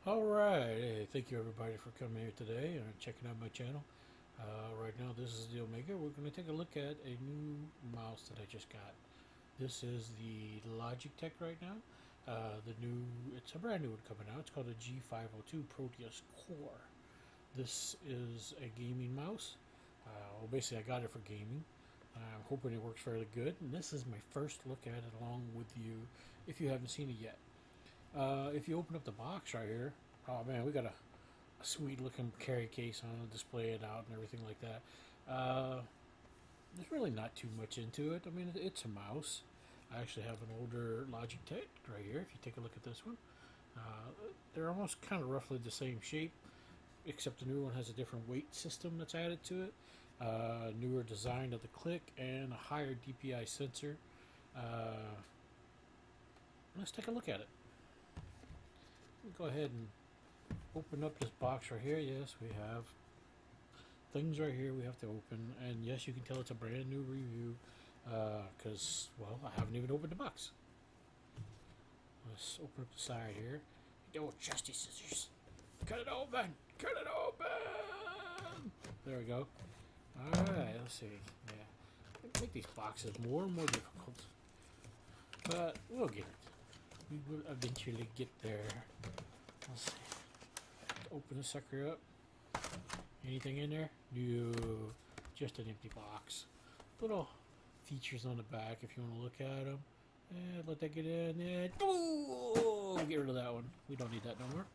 Alright, hey, thank you everybody for coming here today and checking out my channel. Right now this is the Omega. We're going to take a look at a new mouse that I just got. This is the Logitech right now. It's a brand new one coming out. It's called the G502 Proteus Core. This is a gaming mouse. Well, basically I got it for gaming. I'm hoping it works fairly good. And this is my first look at it along with you if you haven't seen it yet. If you open up the box right here, oh man, we got a sweet looking carry case on it, display it out and everything like that. There's really not too much into it. I mean, it's a mouse. I actually have an older Logitech right here. If you take a look at this one, they're almost kind of roughly the same shape, except the newer one has a different weight system that's added to it. Newer design of the click and a higher DPI sensor. Let's take a look at it. Go ahead and open up this box right here. Yes, we have things right here we have to open, and yes, you can tell it's a brand new review because, well, I haven't even opened the box. Let's open up the side here. The old trusty scissors. Cut it open! Cut it open! There we go. Alright, let's see. Yeah, make these boxes more and more difficult, but we'll get it. We will eventually get there. Let's see. Open the sucker up. Anything in there? No. Just an empty box. Little features on the back if you want to look at them. And let that get in. And oh, get rid of that one. We don't need that no more.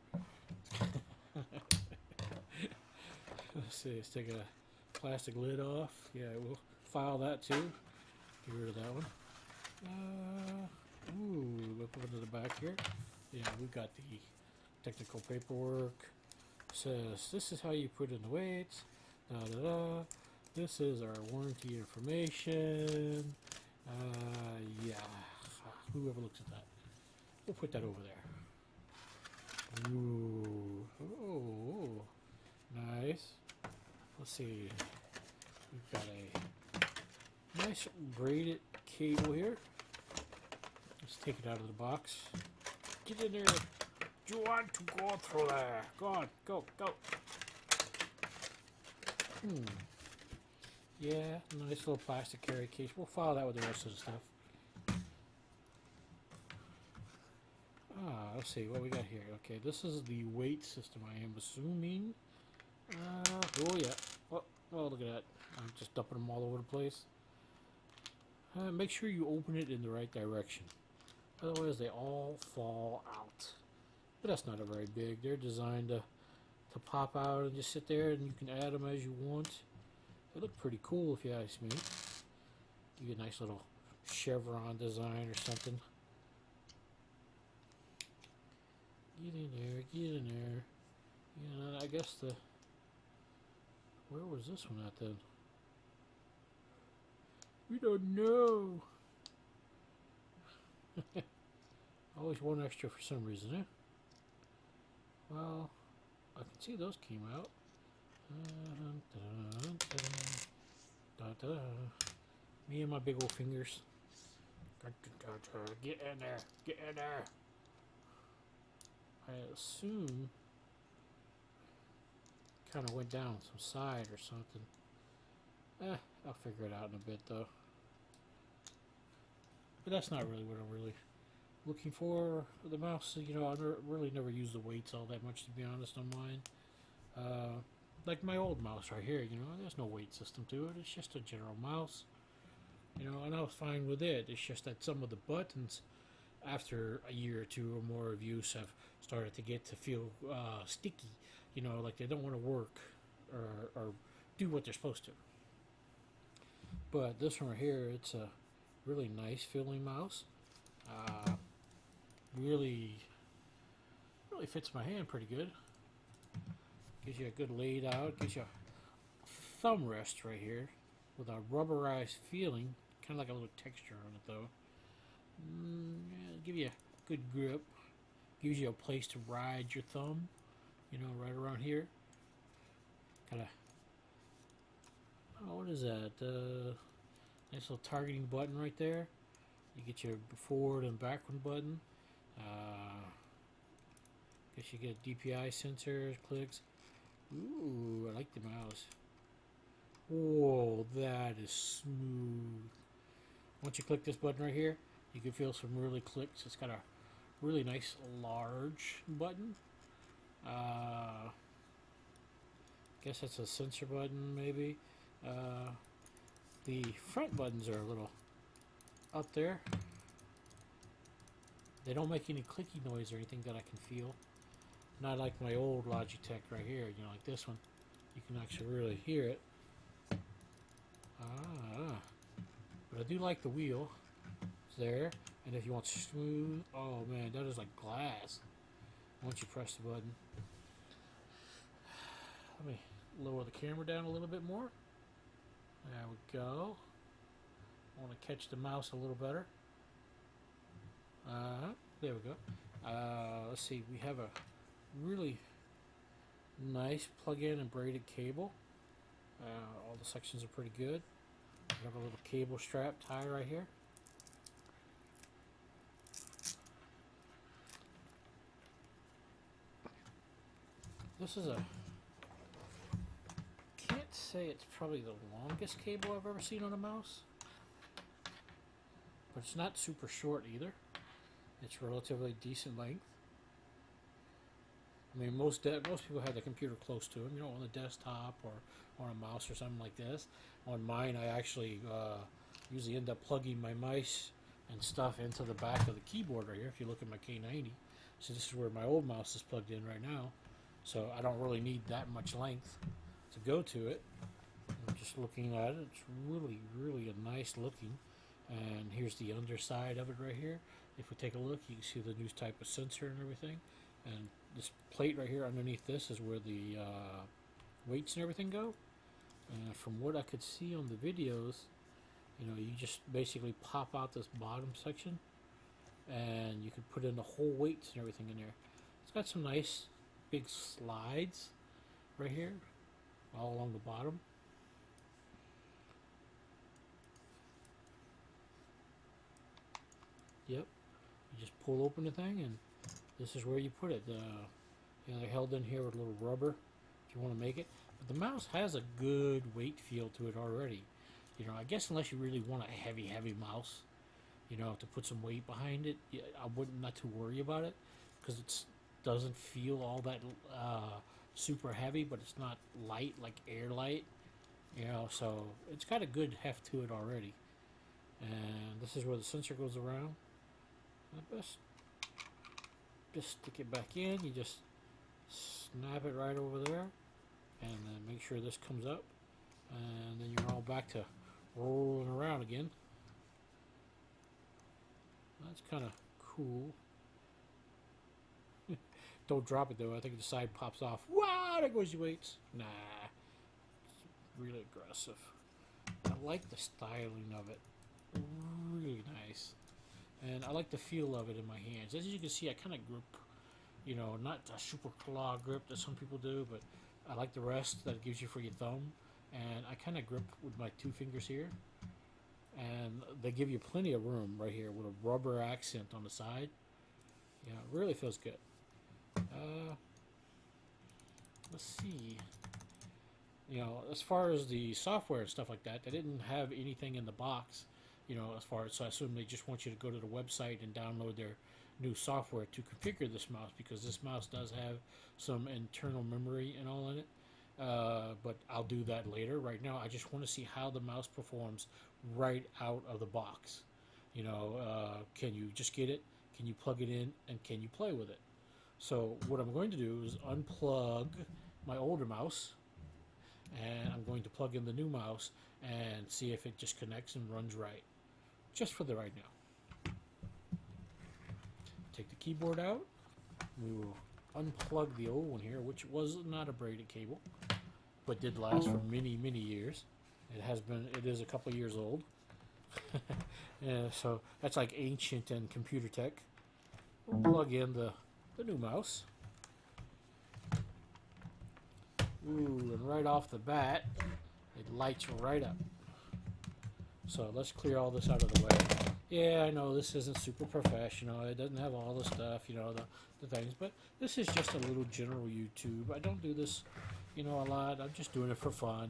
Let's see. Let's take a plastic lid off. Yeah, we'll file that too. Get rid of that one. Look over to the back here. Yeah, we've got the technical paperwork. Says this is how you put in the weights. Da da da. This is our warranty information. Yeah. Whoever looks at that, we'll put that over there. Ooh. Oh, nice. Let's see. We've got a nice braided cable here. Let's take it out of the box. Get in there. You want to go through there? Go on, go. Yeah, nice little plastic carry case. We'll file that with the rest of the stuff. Let's see what we got here. Okay, this is the weight system, I am assuming. Oh yeah. Oh, look at that. I'm just dumping them all over the place. Make sure you open it in the right direction. Otherwise, they all fall out. But that's not a very big. They're designed to pop out and just sit there, and you can add them as you want. They look pretty cool if you ask me. Give you a nice little chevron design or something. Get in there, get in there. You know, I guess where was this one at then? We don't know. Always one extra for some reason, eh? Well, I can see those came out. Me and my big old fingers. Get in there. Get in there. I assume kind of went down some side or something. I'll figure it out in a bit though. But that's not really what I'm really looking for the mouse. You know, I really never use the weights all that much, to be honest, on mine. Like my old mouse right here, you know, there's no weight system to it. It's just a general mouse. You know, and I was fine with it. It's just that some of the buttons, after a year or two or more of use, have started to feel sticky. You know, like they don't want to work or do what they're supposed to. But this one right here, it's a really nice feeling mouse. Really fits my hand pretty good. Gives you a good laid out. Gives you a thumb rest right here with a rubberized feeling, kind of like a little texture on it though. Give you a good grip. Gives you a place to ride your thumb. You know, right around here. Kind of. Oh, what is that? Nice little targeting button right there. You get your forward and backward button. Guess you get DPI sensors, clicks. Ooh, I like the mouse. Whoa, that is smooth. Once you click this button right here, you can feel some really clicks. It's got a really nice large button. Guess that's a sensor button, maybe. The front buttons are a little up there. They don't make any clicky noise or anything that I can feel. Not like my old Logitech right here, you know, like this one. You can actually really hear it. But I do like the wheel. It's there. And if you want smooth, oh man, that is like glass. Once you press the button. Let me lower the camera down a little bit more. There we go. I want to catch the mouse a little better. There we go. Let's see, we have a really nice plug-in and braided cable. All the sections are pretty good. We have a little cable strap tie right here. This is can't say it's probably the longest cable I've ever seen on a mouse, but it's not super short either. It's relatively decent length. I mean, most people have the computer close to them, you know, on the desktop or on a mouse or something like this. On mine, I actually usually end up plugging my mice and stuff into the back of the keyboard right here. If you look at my K90, so this is where my old mouse is plugged in right now. So I don't really need that much length to go to it. I'm just looking at it. It's really, really a nice looking. And here's the underside of it right here. If we take a look, you can see the new type of sensor and everything. And this plate right here underneath this is where the weights and everything go. And from what I could see on the videos, you know, you just basically pop out this bottom section and you can put in the whole weights and everything in there. It's got some nice big slides right here all along the bottom. Yep, you just pull open the thing and this is where you put it. You know, they're held in here with a little rubber if you want to make it. But the mouse has a good weight feel to it already. You know, I guess unless you really want a heavy mouse, you know, to put some weight behind it, I wouldn't not to worry about it because it doesn't feel all that super heavy, but it's not light like air light. You know, so it's got a good heft to it already. And this is where the sensor goes around. Best just stick it back in. You just snap it right over there and then make sure this comes up, and then you're all back to rolling around again. That's kind of cool. Don't drop it though. I think the side pops off. Wow, there goes your weights. Nah, it's really aggressive. I like the styling of it. Really nice. And I like the feel of it in my hands. As you can see, I kind of grip, you know, not a super claw grip that some people do, but I like the rest that it gives you for your thumb. And I kind of grip with my 2 fingers here. And they give you plenty of room right here with a rubber accent on the side. Yeah, it really feels good. Let's see. You know, as far as the software and stuff like that, they didn't have anything in the box. You know, as far as, so I assume they just want you to go to the website and download their new software to configure this mouse, because this mouse does have some internal memory and all in it. But I'll do that later. Right now, I just want to see how the mouse performs right out of the box. You know, can you just get it? Can you plug it in? And can you play with it? So what I'm going to do is unplug my older mouse, and I'm going to plug in the new mouse and see if it just connects and runs right. Just for the right now. Take the keyboard out. We will unplug the old one here, which was not a braided cable, but did last for many, many years. It is a couple years old. So that's like ancient and computer tech. We'll plug in the new mouse. Ooh, and right off the bat, it lights right up. So let's clear all this out of the way. Yeah, I know this isn't super professional. It doesn't have all the stuff, the things. But this is just a little general YouTube. I don't do this, a lot. I'm just doing it for fun,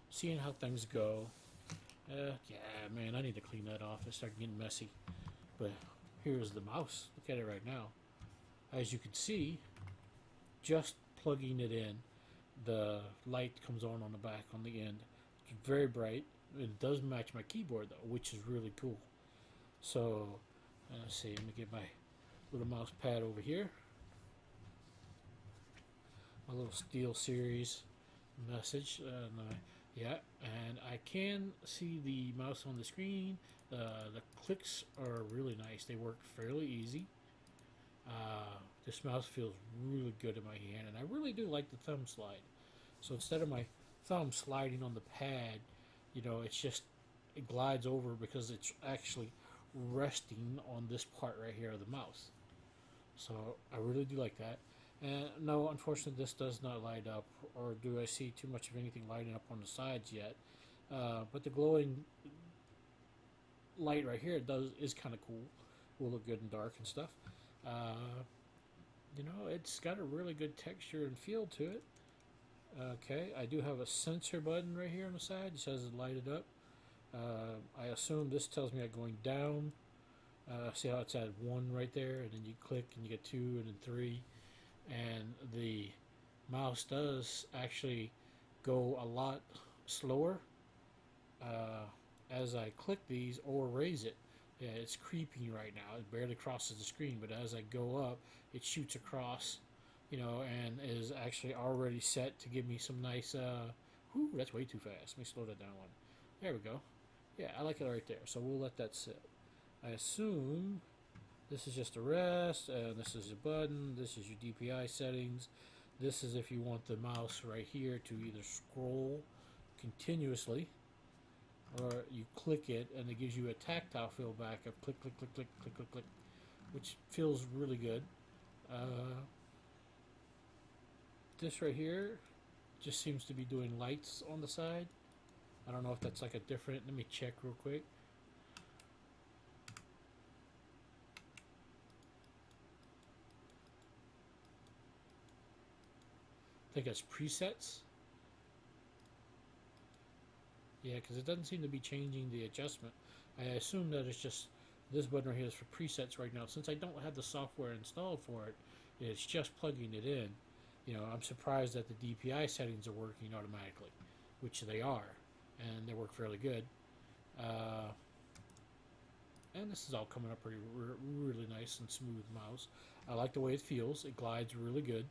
seeing how things go. Yeah, man, I need to clean that off. It started getting messy. But here's the mouse. Look at it right now. As you can see, just plugging it in, the light comes on the back on the end. It's very bright. It does match my keyboard though, which is really cool. So let's see. Let me get my little mouse pad over here. My little Steel Series message. Yeah, and I can see the mouse on the screen. The clicks are really nice. They work fairly easy. This mouse feels really good in my hand, and I really do like the thumb slide. So instead of my thumb sliding on the pad, it's just it glides over because it's actually resting on this part right here of the mouse. So I really do like that. And no, unfortunately, this does not light up, or do I see too much of anything lighting up on the sides yet? But the glowing light right here is kind of cool. Will look good in dark and stuff. Uh, it's got a really good texture and feel to it. Okay, I do have a sensor button right here on the side. It says it lighted up. I assume this tells me I'm going down. See how it's at 1 right there, and then you click and you get 2 and then 3. And the mouse does actually go a lot slower as I click these or raise it. Yeah, it's creeping right now. It barely crosses the screen, but as I go up, it shoots across, and is actually already set to give me some nice. Whew, that's way too fast. Let me slow that down one. There we go. Yeah, I like it right there. So we'll let that sit. I assume this is just a rest, and this is a button. This is your DPI settings. This is if you want the mouse right here to either scroll continuously, or you click it and it gives you a tactile feedback of click, click, click, click, click, click, click, which feels really good. This right here just seems to be doing lights on the side. I don't know if that's like a different. Let me check real quick. I think it's presets. Yeah, because it doesn't seem to be changing the adjustment. I assume that it's just this button right here is for presets right now. Since I don't have the software installed for it, it's just plugging it in. I'm surprised that the DPI settings are working automatically, which they are, and they work fairly good. And this is all coming up pretty really nice and smooth mouse. I like the way it feels. It glides really good.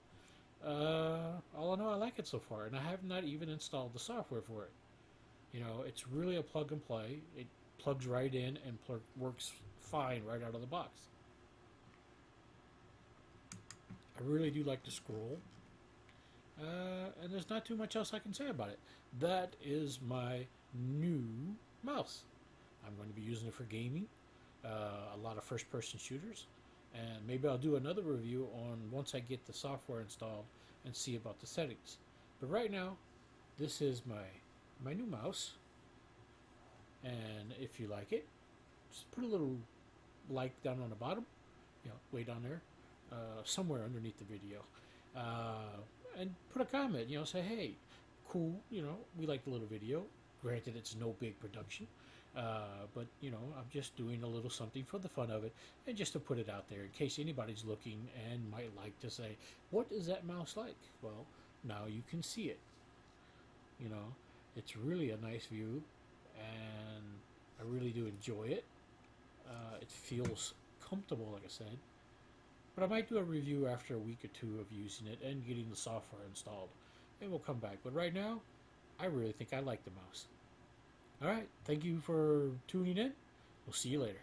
All in all, I like it so far, and I have not even installed the software for it. It's really a plug and play. It plugs right in and works fine right out of the box. I really do like to scroll. And there's not too much else I can say about it. That is my new mouse. I'm going to be using it for gaming, a lot of first-person shooters, and maybe I'll do another review on once I get the software installed and see about the settings. But right now, this is my new mouse, and if you like it, just put a little like down on the bottom, way down there, somewhere underneath the video. And put a comment, say, hey, cool, we like the little video. Granted, it's no big production, but, I'm just doing a little something for the fun of it, and just to put it out there in case anybody's looking and might like to say, what is that mouse like? Well, now you can see it. It's really a nice view, and I really do enjoy it. It feels comfortable, like I said. But I might do a review after a week or 2 of using it and getting the software installed. And we'll come back. But right now, I really think I like the mouse. Alright, thank you for tuning in. We'll see you later.